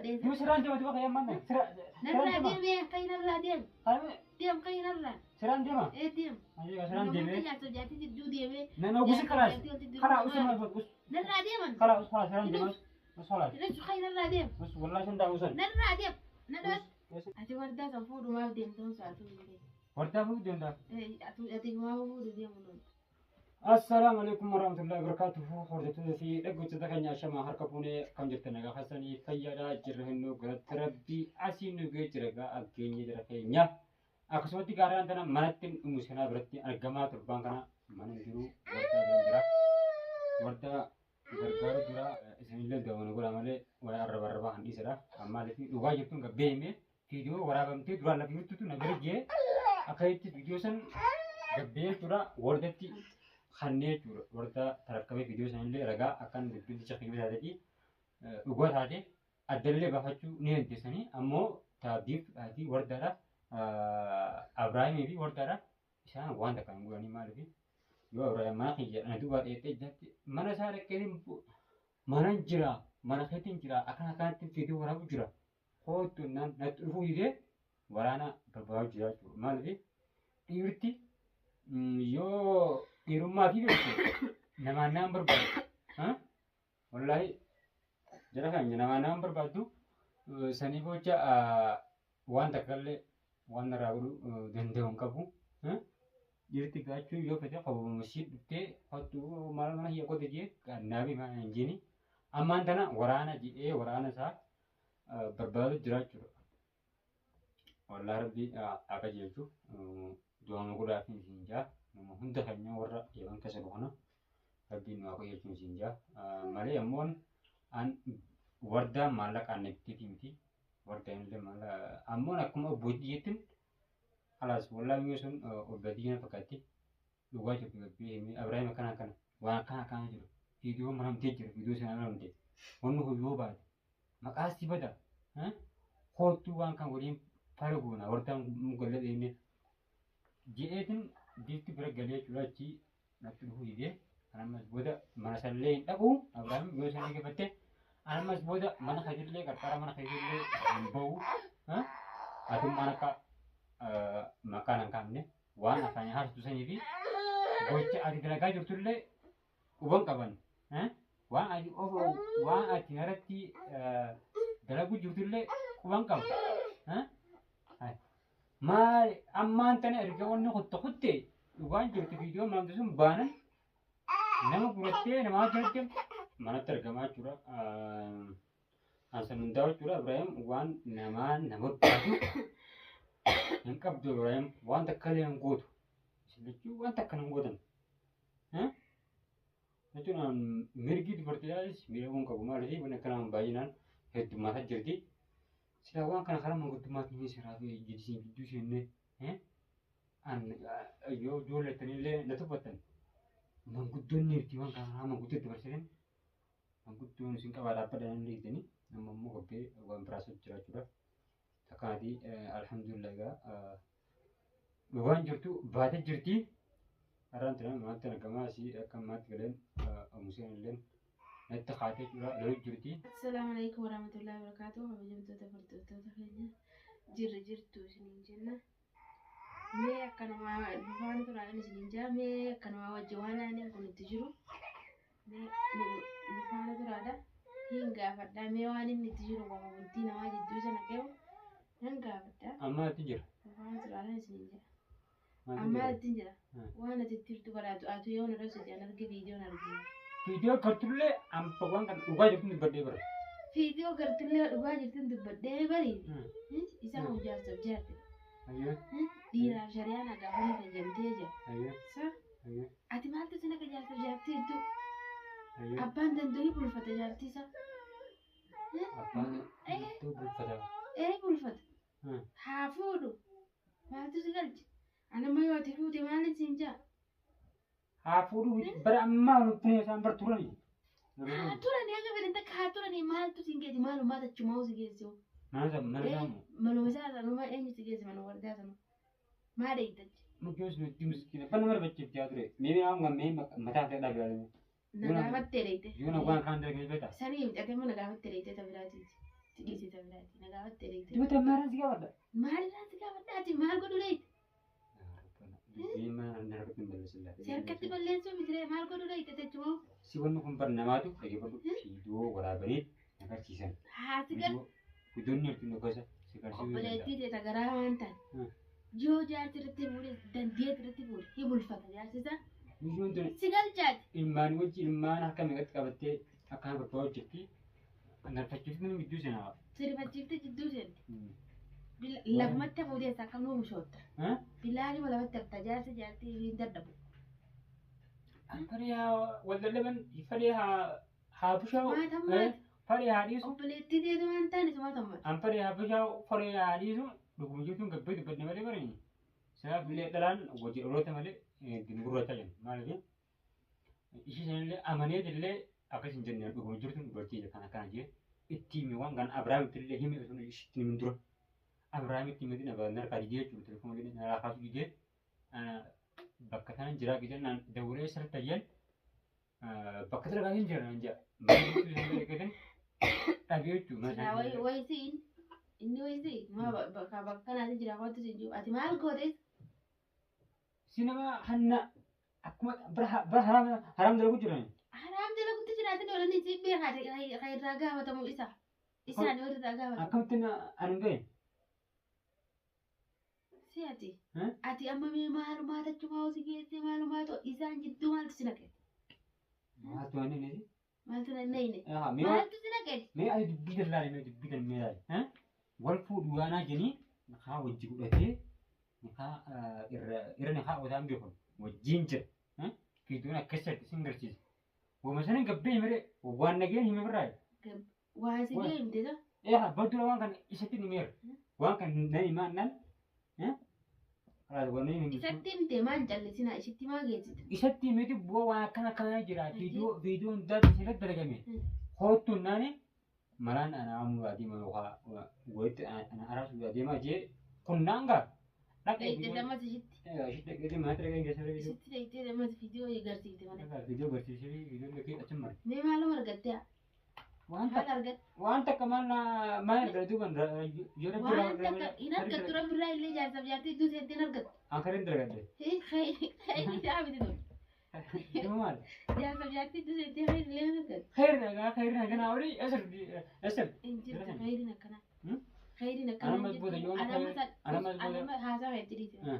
بديت يو سران ديما تبغى يا مان نرى ديم إيه كين نرى ديم ديم كين نرى سران ديما إيه ديم أيوة سران ديما يا تجاتي تدو ديم نو بس خلاص خلاص وش ما بس نرى ديم خلاص خلاص سران ديما بس خلاص ليش كين نرى ديم بس والله شن ده وصل نرى ديم نرى أتي وردا تفور ما ديم تون ساعتو وردا فوق ديم ده إيه أتي ما فور ديم ونون السلام عليكم ورحمة الله وبركاته. خورجتو في لقوت تكني عشما هركبوني كم جرت نجا حسني فيا جرهنو قرت ربي عسينو جرجا أكيني جرهنيا أكسوتي كاران تنا منتين مسكنا برتي الجماعة تربان كنا من يجرو وردا برجارو جرا إسماعيل داون يقول عمله ويا ربا عندي سرا عمله في لغة يبتون كبيمة فيديو ورا بمتي درا لفي يوتيوب نجرجي أكيد فيديو سن كبيم ترى وردتي خانه جور وردا تركبه فيديو سنلي رجع أكان بالبيت شكله بهذا دي وقول هذا أدلله بحثو نين تسني أمو تابيف هذه وردا را أبراهيم يبي وردا را إشان وان دكان غني مالبي يو أبراهيم ما خيجي أنا دوبار إتجاه mana sare kerim mana jira mana khetin jira akan video warabu jira hotu nan natrufu ide warana berbawa jira malbi irti yo irumma video nama number ba ha wallahi jara kan nama number ba du sani bocha wan takalle wan raulu dende on kabu ha irti gachu yo fete qabu masjid te hatu malana hiya ko deje nabi ma injini amantana warana ji warana sa berbal jirachu wallahi rabbi aka jeju doon gula fin sinja no hunda hanya warra yawan kasaluhana rabbi no ako yeju sinja male amon an warda malak anetti timti warda inde mala amon akuma bodiyetin خلاص والله يوسف وبدينا فكاتي لواجب بيه أبراهيم كان وكان جرو فيديو مرام تيجر فيديو سنة مرام تيجر ونه هو بعد ما كاسي بدا ها خوتو وان كان ولين فارغونا ورتام مقلد إني جيتن ديت برا قليل شولا شيء نتلوه يديه أنا مسبودا ما نسلين أبو أبراهيم يوسف نيجي بته أنا مسبودا ما نخجل لي كتارا ما نخجل لي بو ها أتوم ما نكا makanan kami wan afanya harus tu sendiri bocah adi dalaga jurtulle ubang kaban wan adi wan adi narati dalagu jurtulle ubang kab ma amman tane ergawan no khotte wan jurtu video mam dusum banan nama buratte nama jurtte mana tergama cura asan mendau cura Ibrahim wan nama batu yang kap dulu Ibrahim, wan tak kali yang good, sebetulnya wan tak kena goodan, itu nan mergi di bertialis, miripun kau kemarin sih, benar kena bayinan, head mata jadi, sila wan kena kalah menggut mata ini serapi jadi sih video sih ini, an yo jual letani le, natu patan, menggut dunia tiwan kena menggut itu bersihin, menggut dunia singkat berapa dan ini ini, nama mu kopi, wan perasaan cerah-cerah. تكادي الحمد لله وان جرتو بعد جرتي أرانتنا ما تنا كمان شيء كم ما تقولين أمسين لين نتخاتي لو جرتي. السلام عليكم ورحمة الله وبركاته. وجمت تفرد تخيلنا جرتو سنين جنة. مي كانوا ما نفعل ترى أنا سنين جا مي كانوا ما وجوانا أنا كنت تجرو. مي نفعل ترى هذا هينغا فدا مي واني نتجرو ومنتينا واجد دوسنا كيو. هنقا بدا أما تجر فهمت على سنجا أما تجر وأنا تتيرت برا أتو يوم رأسي أنا رجع فيديو كرتولة أم بقول كان وجاي جبتني بدي برا فيديو كرتولة وجاي جبتني بدي بري إذا هو جالس بجد أيوه دينا شريانا قبل تجمتيجا أيوه صح أيوه أتي ما أنت سنة كجالس بجد تيتو أيوه أبان تندوي بالفتى جالتي صح أبان تندوي بالفتى بالفتى حافظوا ما تزعلش أنا ما يعترفوا تمانين سنجا حافظوا برا ما نبتني سام برتورني تورني أنا بدي أنت كاتورني ما تسينجي ما ما تجمعوا سيجيسو ما لو مثلا أنا ما أني سيجيس ما نورد هذا ما ريتج مجوز نتيمس كده بنا بتجيب جادري مين يوم مين متى تدا بيالي نقابت تريته يونا وان كان ده كده سني أتى ما نقابت تريته تبراتي Tidhiise tabiraati nagaa battee deegte. Dibata maaraan si gaafadha. Maalirraa si gaafadhaati maal godhu leeyte? Deemaa narratti hin balleessin Si harkatti balleessuu mitiree maal godhu leeyte jechuun. Si wanni kun bar namaatu dhaggeeffatu viidiyoo waraabanii agarsiisan. Haati gar. Guddoonni hir'uu nu gosa si garsiisuu Obboleettii teeta garaa waan ta'an. Yoo jaarsi irratti fuudhee dandeet irratti fuudhee hin bulfata jaarsisa. Biyyoon tuni Si galchaati. ilmaan wajji ilmaan harka meeqatti qabattee akkaan babbaa hojjetti. Narfachiiftuun gidduu seenaa. Sirbachiifte jidduu seenti. Lafumatti fuudheessa akkam nu bushootta. Bilaani walabatti hafta jaarsi jaartii hin dadhabu. Farii haa waldallaban farii haa bushaa'u. Maata maata. Farii haa dhiisu. Obboleettii teetu waan ta'an isa maata maata. An farii haa bushaa'u farii haa dhiisu. Dhuguma jechuun gabbee dubbanne malee bareeni. Sanaaf illee dhalaan hojii dhaloota malee gurraacha jenna. Maaliif ishii sanillee amanee illee akkas hin jenne dhuguma jirtuun dubartii kana kana jee itti himi waan kan Abiraamitti illee himi osoo ishitti himin dura. Abiraamitti himati nama narkaa didee jechuudha telefoon illee naraa kaasu didee bakka kanaan jiraa gidan dawulee sirriitti ayyan bakka talagaa hin jiran hin jira. Maaliif illee eeggatan dhabee jechuudha. Wayisiin inni wayisii bakka kanaatiin jira wanti siin jiru ati maal goote? Sinema hanna akkuma bara haram dalagu jiran. Haram dalagutti jiraatin oolanii si beekaate kan irraa gaafatamu isa. Isaan irraa gaafatamu. Akkamittiin ani hin ga'e? Si ati amma mee maalumaa tachuma hosi geesse maalumaa ta'u isaan jidduu maaltu si naqe? Maaltu waan inni? Maaltu nannayne? Maaltu si naqe? Mee ati dubbii dallaalee mee dubbii dalmeedhaa? Wal fuudhu waanaa jenii nakaa wajji godhatee nakaa irra nakaa otaan beekun wajjiin jira. Fiituun akkasatti sin garsiisa. Wama sanin gabbee miree waan nageen hime birraa. Waan si gee himte sa? Baddura waan kan isatti nimeera. Waan kan nan himaannan. Isatti himte maan callisina isitti maa geessite? Isatti himeti bu'aa waan akkana akkanaa jira. Fiiduun daadhi isirratti dalagame. Hoottuun naani malaan ana ammoo adeema yookaan gooti ana araasuu adeemaa jee kunnaan gaa. Dhaqee damas isitti. Isitti dhaqee maata dhaqee geessaa jiru. Isitti dhaqee damas viidiyoo agarsiifte malee. Viidiyoo agarsiisee viidiyoo dhaqee achi mara. Mee maaluma argattee? Waan takka maal argatu kan yoo waan takka hin argattu rabbiirraa illee jaarsaaf jaartii iddoo seentee hin argattu. Akka hin dalagadde. Khayri dhaabite ture. Maal? Jaarsaaf jaartii iddoo seentee khayri illee hin argattu. Khayri naganaa olii asir. Injirta khayriin akkanaa. Khayriin akkanaa. Anamas booda yoo anama haasaa hedduu dhiise.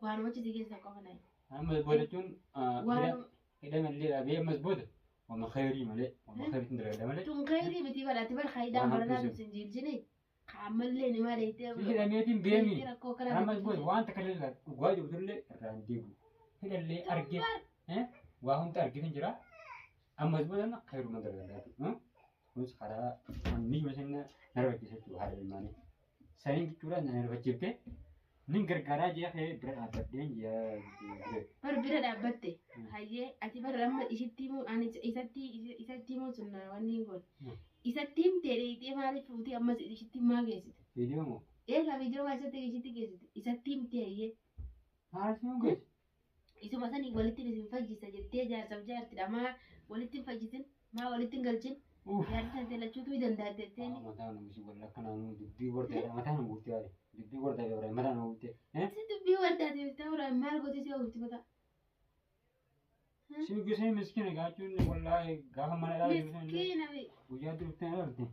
Waanumachi si keessa qofa naayi. Anamas booda jechuun hidhamallee dhabee ammas booda. Wama khayrii malee wama khayriitiin dalagadda malee. Tun khayrii miti badhaatti bar khayidaan baranaa sin jiilchine. Qaamallee ni malee ta'e. Hidhameetiin beemi. Anamas booda waan takka illee dhugaa jirtullee irraa hin deebi'u. Hidhallee argee waa hunda argitin jira. Ammas booda khayruma dalagadda. Kunis karaa wanni masin narbachiisa jechuudha haadha ilmaanii. Saniin jechuudha narbachiiftee nin gargaaraa jee bira dhaabbadheen jee. Bar bira dhaabbatte hayyee ati bara amma isitti himuu ani isatti himuu sun wanni hin goone. Isatti himtee dheeyitee maaliif fuutee ammas isitti himaa geessite? Viidiyoo moo? Eegaa viidiyoo maal isitti geessite? Isatti himtee hayyee. Maal si hin geessu? Isuma sanii walitti isin fayyisa jettee jaarsaaf jaartidha maa walitti hin fayyisin maa walitti hin galchin. Yaadni sana teelachuutu ni danda'a jettee. Mataa namni wal akka naannoo dubbii wardaadha mataa nama guuttee yaade dubbii wardaadha warra mataa nama guuttee. Si dubbii wardaadha ta'uu dha maal gootee si oolti mataa. Si gusee miskiina gaachuun wallaahi gaafa mana dhaabee miskiina guyyaa duruttee dhaabte.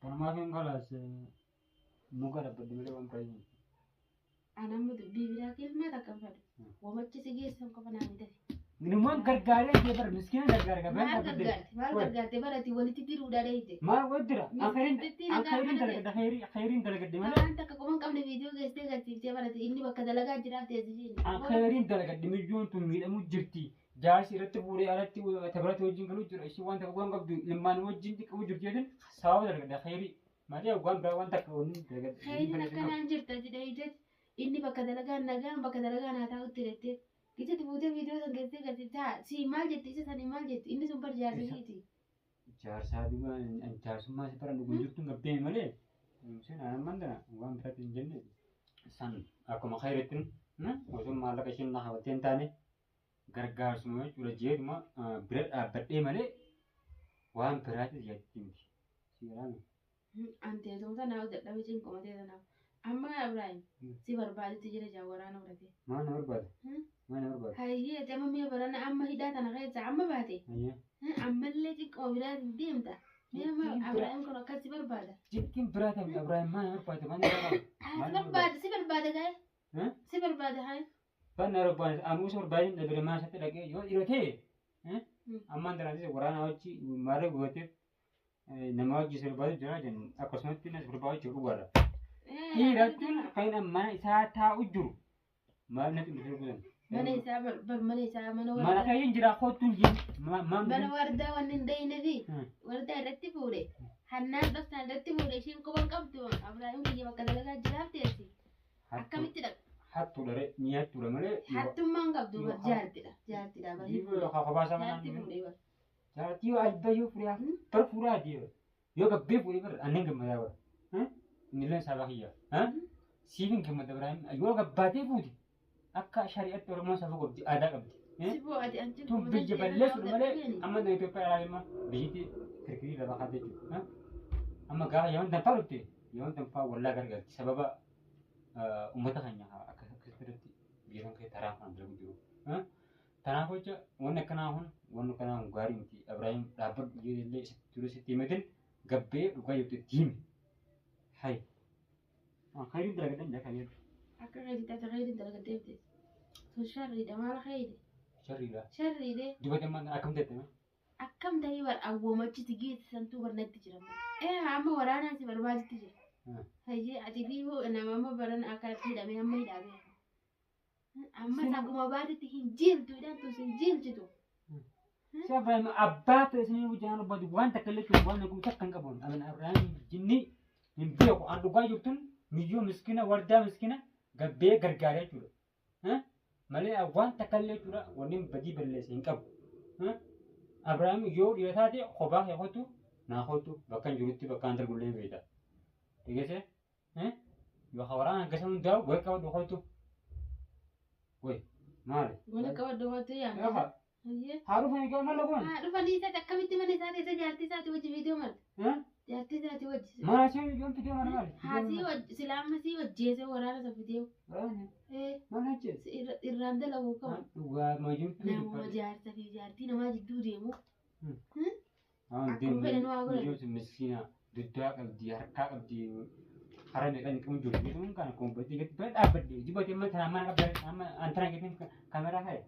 Kanumaaf hin kalaas muka dhabbadde malee waan fayyadu. Anamma dubbii biraa kilmaa takka fadhu. Wamachi si geessan qofa naa midhafe. Minuman gargaaree jee bara miskiina gargaara gabaa maal gargaarte barati walitti diruudha dheeyte. Maal waddira khayriin dalagadde malee. Waan takka qoman qabne viidiyoo geessitee agarsiiftee barati inni bakka dalagaa jiraaf teessisiin. Khayriin dalagadde miljoon tun miidhamuu jirti. Jaarsi irratti fuudhee alatti tabarate wajjin galuu jira. Ishii waan takka waan qabdu ilmaan wajjin xiqqamu jirti jedhan sababa dalagadde khayrii. Malee waan biraa waan takka wanni dalagadde. Khayriin akkanaan jirta jedhee inni bakka dalagaa nagaan bakka dalagaa naa taa'utti jettee. Ijatti fuutee viidiyoo san keessatti agarsiiftaa si maal jetti isa sanii maal jetti inni sun bar jaarsisiiti. Jaarsaa dhuma jaarsummaa si baran dhugun jirtu gabbee malee sen anamman dana waan biraatti hin jenne san akkuma khayrittiin osoo maallaqa isheen na hawattee hin taane gargaarsuma jechuudha jeetuma bira dhaabbadhee malee waan biraatti jetti miti. Si garaame. Ante itu kan aku tidak tahu cing komat itu nak. Amma Ibrahim si berbalik tu jadi jawaran orang tu. Mana berbad? Mana berbad? Hai dia cuma mi berana amma hidat anak saya amma berarti. Iya. Amma le cing komat dia tak. Dia mah Ibrahim kalau kasih berbalik. Cikin berat yang Ibrahim mana berbad? Mana berbad? Si berbalik kan? Si berbalik hai. Mana berbad? Anu sih berbad ni dari mana satu lagi? Yo irote. Amma antara ni orang awak ci mara buat itu. Nama wajib berbad jangan jangan. Aku semua tu nas berbad cukup berat. Hiratun kaina mana isa tahu juru. Mana tu betul betul. Mana isa mana isa mana warda. Mana kayak jira khotun jin. Mana warda wanin day nabi. Warda rati pure. Hanan bas na rati pure shin ko bang kabdu. Ibrahim ki jima kada laga jiraf tiasi. Akam tidak. Hatu dari niat tu ramai. Hatu mang kabdu jar tidak bari. Ibu khabar sama Rati pure. Jadi aja yo pura terpura dia. Yo kabbe puri ber aneng kemana ber. Nilan sabah iya. Sibin kemana Ibrahim? Yo kabbate puri. Akka syariat orang sabah kabdi ada kabdi. Sibo adi anjing. Tuh biji balas rumale. Amma dari itu pera lima biji terkiri dah bakal itu. Amma gak yang tanpa rutin. Yang tanpa wala kerja. Sebab umat hanya akka seperti bilang ke taraf ambil begitu. Taraf aja. Wana kena gari mesti Ibrahim dapat jadi terus timetin gabbe ugai itu tim. Hai. Khairin dalaga dan jakayat. Akka khairin dalaga debde. So syarri da mala khairi. Syarri lah. Syarri de. Dua teman akam teteh. Akkam dai war awwama ci tigi santu war natti jira. Amma warana si barbaji tiji. Haji ati ho na mama baran aka ti da me amma da be. Amma sa kuma ba ta tihin jil to idan to sin jil ci to. Siapa yang abad sini jangan lupa dibuat terkelik dibuat aku takkan kabun. Aman Ibrahim jinni nimbi aku anu gaya jutun mijo miskina warda miskina gabbe gargare cura. Malah awan terkelik cura wanim bagi beli singkap. Ibrahim yo dia tadi khobah ya hotu na hotu bahkan juruti bahkan tergulai beda. Iya sih? Yo orang agak sama jauh gue kau do hotu. Woi, mal. Gue kau do hotu ya. Harus yang kau malu kan? Lupa ni saya tak kami teman saya jarti satu wajib video mal. Jarti satu wajib. Mana sih yang video mana mal? Hasi wajib selama sih wajib saya orang satu video. Mana sih? Iranda lah bukan. Gua maju tu. Nama jarti nama jitu dia mu. Aku pengen aku. Jauh miskina, dudak abdi, harkat abdi. Karena kan kamu jual itu kan kompeti kita buat apa dia? Jika dia mana antara kita kamera hai.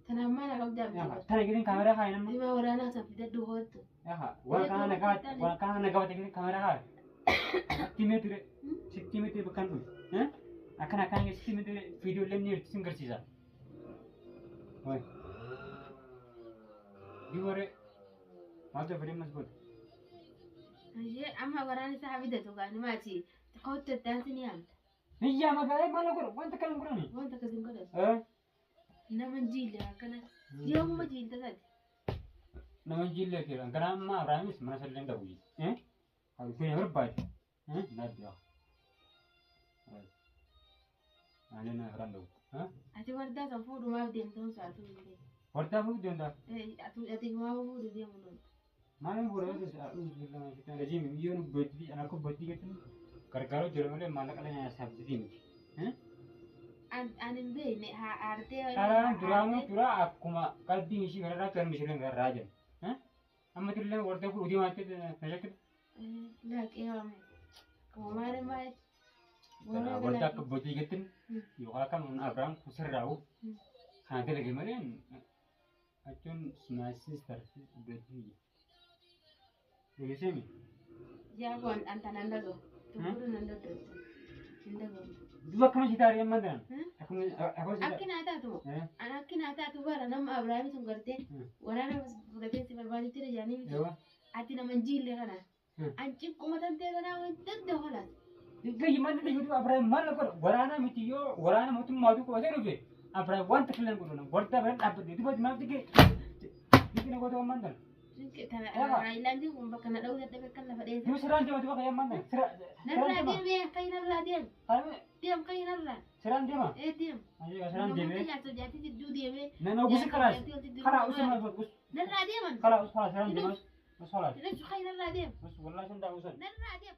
Tanaman agak jam. Tadi kita kamera hai nama. Lima orang nak sampai dah 2 hotu. Ya, warna negara kita kamera hai. Time tu bukan tu. Akan yang time tu video lemnya singkir sisa. Oi. Di mana? Macam video masuk. Aje, amma orang ni sahabat tu kan macam. Kau tertanya sini am. Iya, makanya mana kau? Wanita kan kurang ni. Wanita kasih kau dah. Nama jil ya, kerana dia mau jil tak ada. Nama jil le kira, kerana amma Ibrahim mana selain dah bui. Kalau kau yang berbaj, nak dia. Ane na rando. Ati warda sa food ma dia tu sa tu ni. Warda food dia dah. Ati ma food dia mana. Mana boleh tu kita rejim dia nu beti, anakku beti kita ni. Kar-karo jual mana mana kalau yang sabtu ni. Anin be ne ha arte. Karena dura aku mak kalbi misi kerana kan misi dengan rajan. Amma tu le warda food dia mati macam tu. Lah kaya me. Kemarin mai. Warda ke beti kita ni. Yo kan Abraham kusir rawu. Hantar lagi mana? Acun sister beti. Jadi sini. Ya bukan antanan dah tu. Tunggu nanda tu. Nanda tu. Dua kamu cerita yang mana? Aku cerita. Akin ada tu. Akin ada tu baru nama Abraham sungguhnya. Orang berarti si berbalik tu jadi. Ati nama jil le kana. Anjing kumatan tu kana itu dah holat. Jadi mana tu YouTube Abraham mana kau? Warana mitiyo, warana mutum madu kau ada rugi. Abraham wan terkelan kau na. Warta berat apa dia? Tu buat mana tu ke? Ini kau tahu mana? Island tu umpak kena tahu tapi kan dapat dia. Dia serang dia tu kayak mana? Narla dia kain narla dia. Diam kain narla. Serang dia mah? Diam. Ayo serang dia. Mungkin jatuh jatuh tu dia me. Nana ugus keras. Kalau usus mana usus? Narla dia man. Kalau usus serang dia mas. Masalah. Dia suka narla dia. Mas wallah sen dah usus. Narla dia.